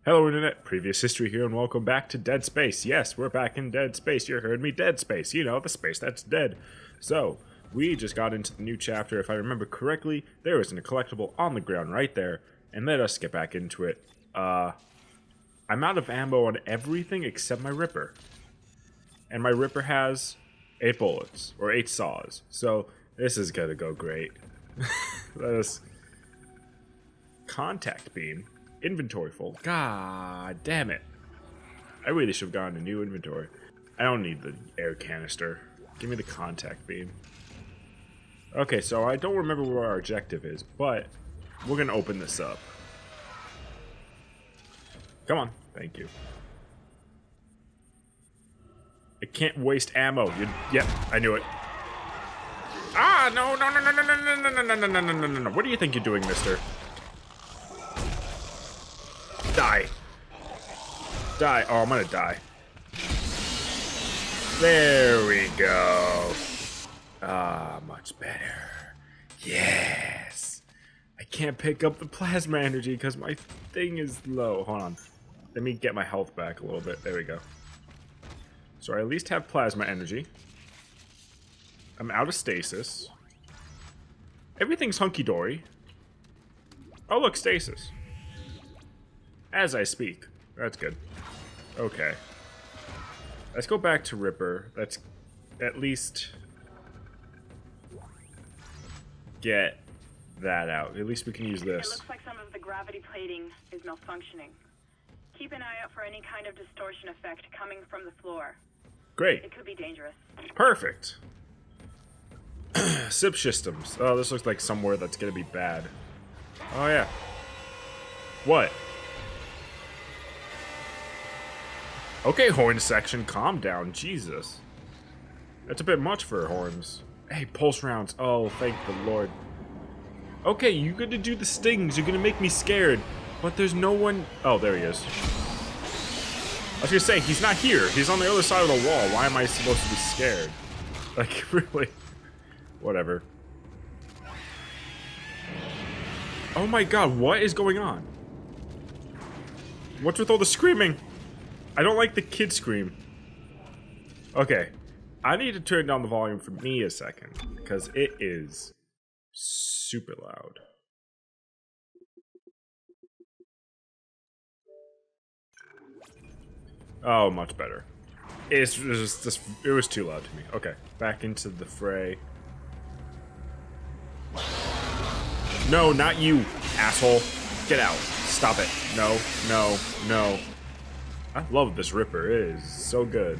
Hello Internet, previous history here and welcome back to Dead Space. Yes, we're back in Dead Space. You heard me, Dead Space. You know, the space that's dead. So, we just got into the new chapter. If I remember correctly, there was a collectible on the ground right there. And let us get back into it. I'm out of ammo on everything except my Ripper. And my Ripper has 8 bullets, or 8 saws. So, this is gonna go great. Let us... Contact beam. Inventory full. God damn it. I really should have gotten a new inventory. I don't need the air canister. Give me the contact beam. Okay, so I don't remember where our objective is, but we're gonna open this up. Come on. Thank you. I can't waste ammo. Yep, I knew it. Ah, no. What do you think you're doing, mister? Die. Die. Oh, I'm gonna die. There we go. Ah, much better. Yes. I can't pick up the plasma energy because my thing is low. Hold on. Let me get my health back a little bit. There we go. So I at least have plasma energy. I'm out of stasis. Everything's hunky-dory. Oh, look, stasis. As I speak. That's good. Okay. Let's go back to Ripper. Let's at least get that out. At least we can use this. It looks like some of the gravity plating is malfunctioning. Keep an eye out for any kind of distortion effect coming from the floor. Great. It could be dangerous. Perfect. SIP systems. Oh, this looks like somewhere that's gonna be bad. Oh, yeah. What? Okay, horn section, calm down. Jesus. That's a bit much for horns. Hey, pulse rounds. Oh, thank the Lord. Okay, you're gonna do the stings. You're gonna make me scared. But there's no one... Oh, there he is. I was gonna say, he's not here. He's on the other side of the wall. Why am I supposed to be scared? Like, really? Whatever. Oh my god, what is going on? What's with all the screaming? I don't like the kid scream. Okay. I need to turn down the volume for me a second, because it is super loud. Oh, much better. It was too loud to me. Okay, back into the fray. No, not you, asshole. Get out. Stop it. No. I love this Ripper. It is so good.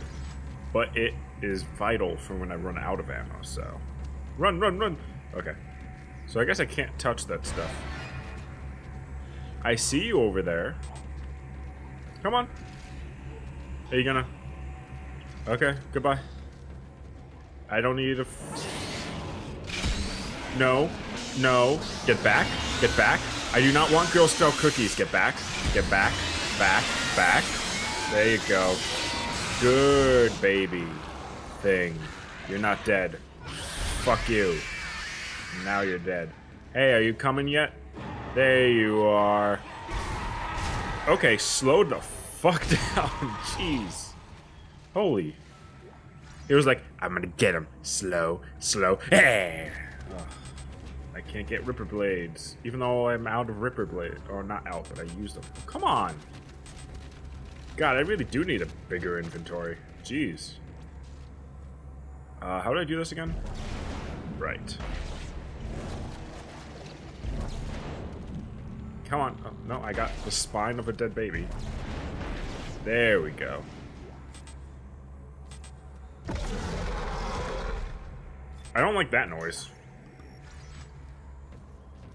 But it is vital for when I run out of ammo, so... Run! Okay. So I guess I can't touch that stuff. I see you over there. Come on. Are you gonna... Okay, goodbye. I don't need a... No. Get back. I do not want Girl Scout cookies. Get back. Back. There you go. Good baby thing. You're not dead. Fuck you. Now you're dead. Hey, are you coming yet? There you are. Okay, slow the fuck down. Jeez. Holy. It was like, I'm gonna get him. Slow. Hey! I can't get Ripper blades. Even though I'm out of Ripper blades. Or not out, but I used them. Come on. God, I really do need a bigger inventory. Jeez. How do I do this again? Right. Come on. Oh, no, I got the spine of a dead baby. There we go. I don't like that noise.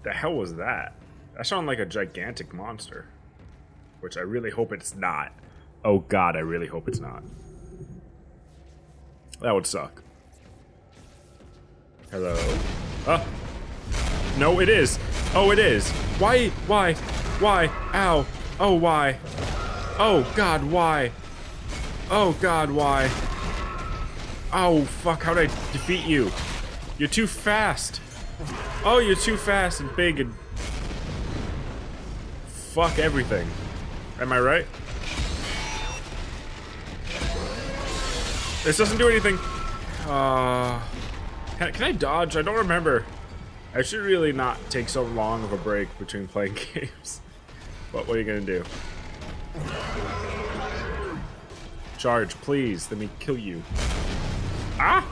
The hell was that? That sounded like a gigantic monster. Which I really hope it's not. Oh god, I really hope it's not. That would suck. Hello? Oh! No, it is! Oh, it is! Why? Ow! Oh, why? Oh god, why? Oh god, why? Oh, fuck, how did I defeat you? You're too fast! Oh, you're too fast and big and... Fuck everything. Am I right? This doesn't do anything. Can I dodge? I don't remember. I should really not take so long of a break between playing games. But what are you gonna do? Charge, please. Let me kill you. Ah!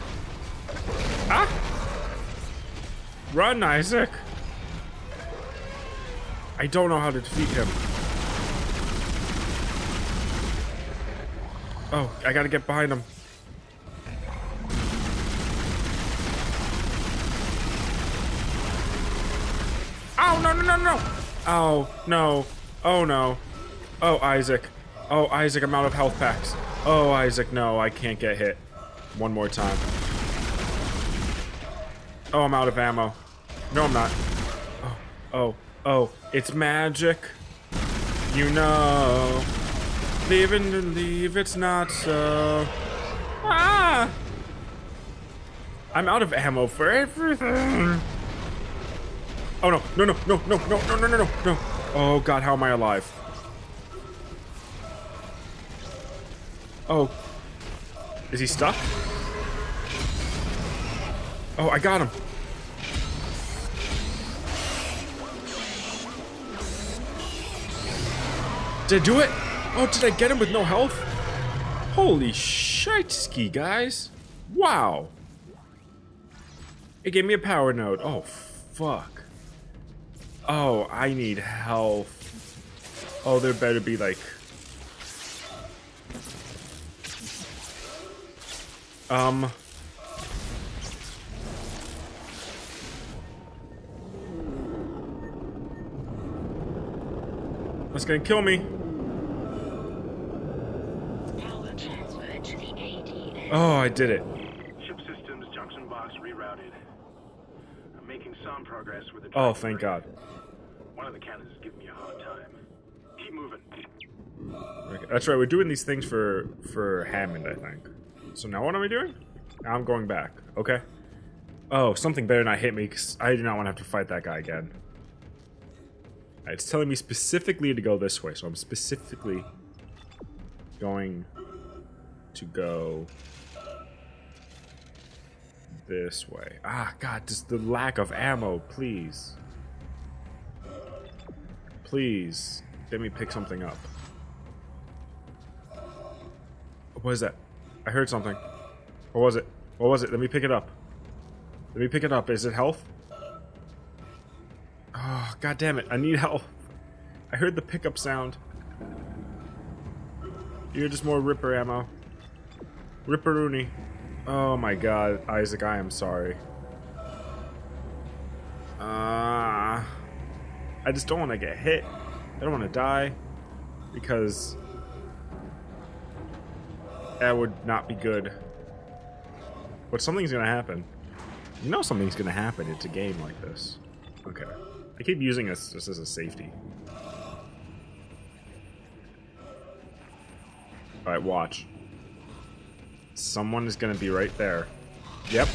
Ah! Run, Isaac! I don't know how to defeat him. Oh, I gotta get behind him. Oh, no, no, no, no! Oh, no. Oh, no. Oh, Isaac. Oh, Isaac, I'm out of health packs. Oh, Isaac, no, I can't get hit. One more time. Oh, I'm out of ammo. No, I'm not. Oh, oh, oh, it's magic. You know. Live and believe it's not so. Ah! I'm out of ammo for everything. Oh no, no, no, no, no, no, no, no, no, no. Oh god, how am I alive? Oh. Is he stuck? Oh, I got him. Did I do it? Oh, did I get him with no health? Holy shite ski, guys. Wow. It gave me a power node. Oh, fuck. Oh, I need health. Oh, there better be like... That's gonna kill me. Oh, I did it. Ship systems, junction box rerouted. I'm making some progress with the... Oh, thank God. One of the cannons is giving me a hard time. Keep moving. Okay, that's right, we're doing these things for Hammond, I think. So now what am I doing? Now I'm going back. Okay. Oh, something better not hit me, because I do not want to have to fight that guy again. It's telling me specifically to go this way, so I'm specifically going to go this way. Ah, God, just the lack of ammo, please. Please, let me pick something up. What is that? I heard something. What was it? What was it? Let me pick it up. Let me pick it up. Is it health? Oh, God damn it. I need help. I heard the pickup sound. You're just more Ripper ammo. Ripperoonie. Oh my God, Isaac, I am sorry. I just don't want to get hit. I don't want to die. Because that would not be good. But something's gonna happen. You know something's gonna happen. It's a game like this. Okay. I keep using this just as a safety. Alright, watch. Someone is gonna be right there. Yep.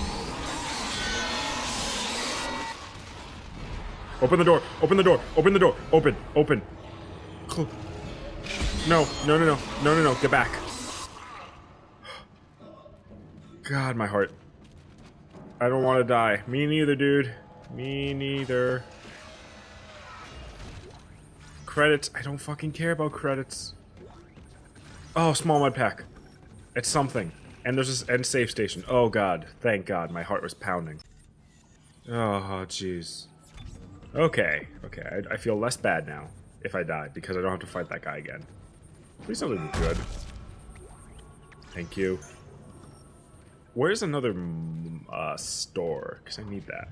Open the door! Open the door! Open the door! Open! Open! No! No, no, no. No, no, no. Get back. God, my heart. I don't want to die. Me neither, dude. Me neither. Credits. I don't fucking care about credits. Oh, small mud pack. It's something. And there's this end save station. Oh god. Thank god. My heart was pounding. Oh, jeez. Okay. Okay. I feel less bad now if I die because I don't have to fight that guy again. Please don't leave me good. Thank you. Where's another store? Because I need that.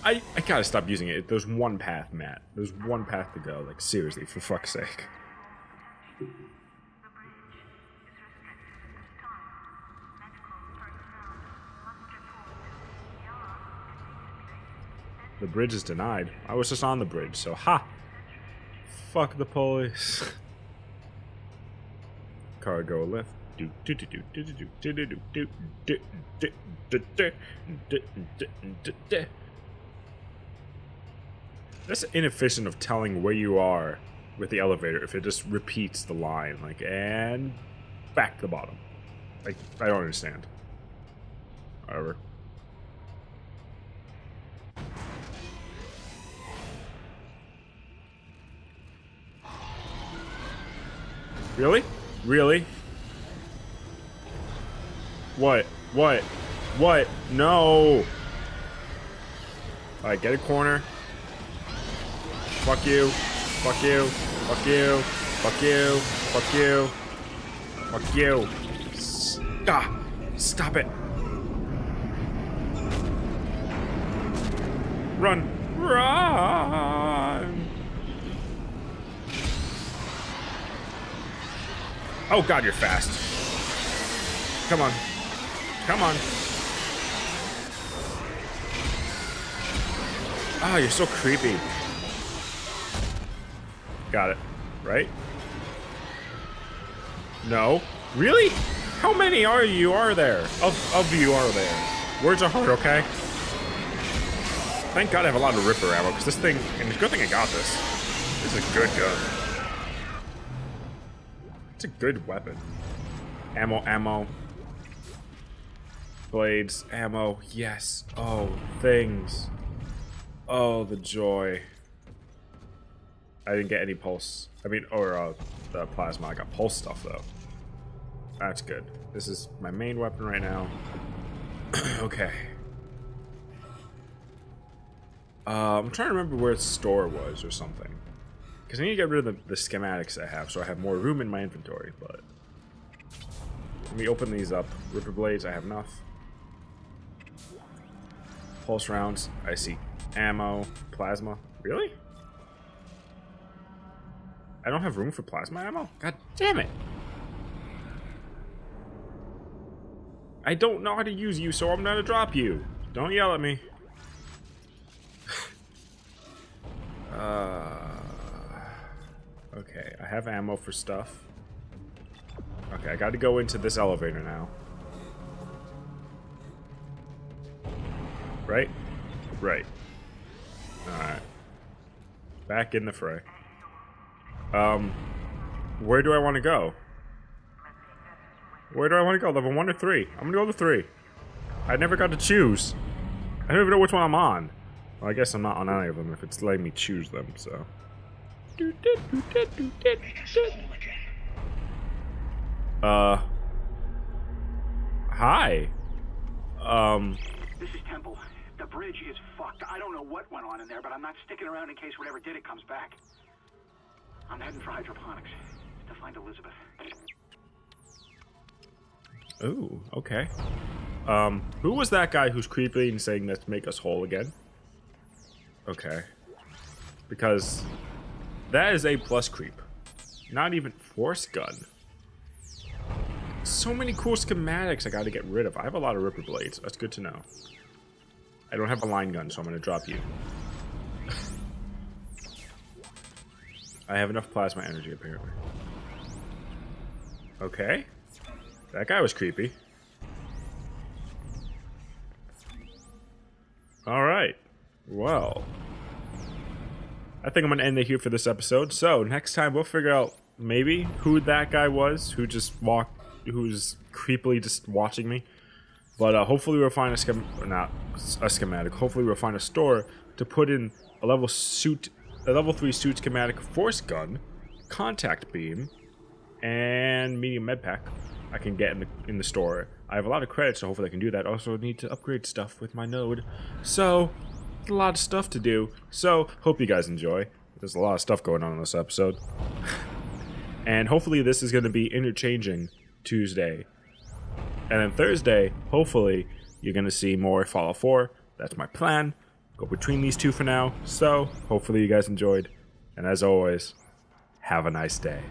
I gotta stop using it. There's one path, Matt. There's one path to go. Like, seriously, for fuck's sake. The bridge is denied. I was just on the bridge, so ha! Fuck the police. Cargo lift. That's inefficient of telling where you are with the elevator if it just repeats the line, like, and back to the bottom. Like, I don't understand. Whatever. Really? Really? What? What? What? No! Alright, get a corner. Fuck you. Fuck you. Fuck you. Fuck you. Fuck you. Fuck you. Stop it. Run. Run. Oh god, you're fast. Come on. Come on. Ah, oh, you're so creepy. Got it. Right? No. Really? How many are you there? Of you are there? Words are hard, okay? Thank God I have a lot of Ripper ammo, because this thing, and it's a good thing I got this. This is a good gun. It's a good weapon. Ammo. Blades, ammo, yes. Oh, things. Oh, the joy. I didn't get any pulse. I mean, or the plasma. I got pulse stuff, though. That's good. This is my main weapon right now. Okay. I'm trying to remember where the store was or something. Because I need to get rid of the schematics I have, so I have more room in my inventory, but... Let me open these up. Ripper blades, I have enough. Pulse rounds, I see ammo, plasma. Really? I don't have room for plasma ammo? God damn it! I don't know how to use you, so I'm gonna drop you. Don't yell at me. Okay, I have ammo for stuff. Okay, I gotta go into this elevator now. Right? Right. Alright. Back in the fray. Where do I want to go? Where do I want to go? Level 1 or 3? I'm gonna go to 3. I never got to choose. I don't even know which one I'm on. Well, I guess I'm not on any of them if it's letting me choose them, so. Hi. This is Temple. The bridge is fucked. I don't know what went on in there, but I'm not sticking around in case whatever did it comes back. I'm heading for hydroponics to find Elizabeth. Ooh, okay. Who was that guy who's creepy and saying let's make us whole again? Okay. Because that is A+ creep. Not even force gun. So many cool schematics I gotta get rid of. I have a lot of Ripper blades. That's good to know. I don't have a line gun, so I'm gonna drop you. I have enough plasma energy, apparently. Okay. That guy was creepy. Alright. Well. I think I'm going to end it here for this episode. So, next time we'll figure out maybe who that guy was who just who's creepily just watching me. But hopefully we'll find a schematic. Hopefully we'll find a store to put in a level 3 suit schematic, force gun, contact beam, and medium med pack. I can get in the store. I have a lot of credits, so hopefully I can do that. Also need to upgrade stuff with my node. So, a lot of stuff to do. So, hope you guys enjoy. There's a lot of stuff going on in this episode. And hopefully this is going to be interchanging Tuesday. And then Thursday, hopefully, you're going to see more Fallout 4. That's my plan. Go between these two for now. So, hopefully you guys enjoyed. And as always, have a nice day.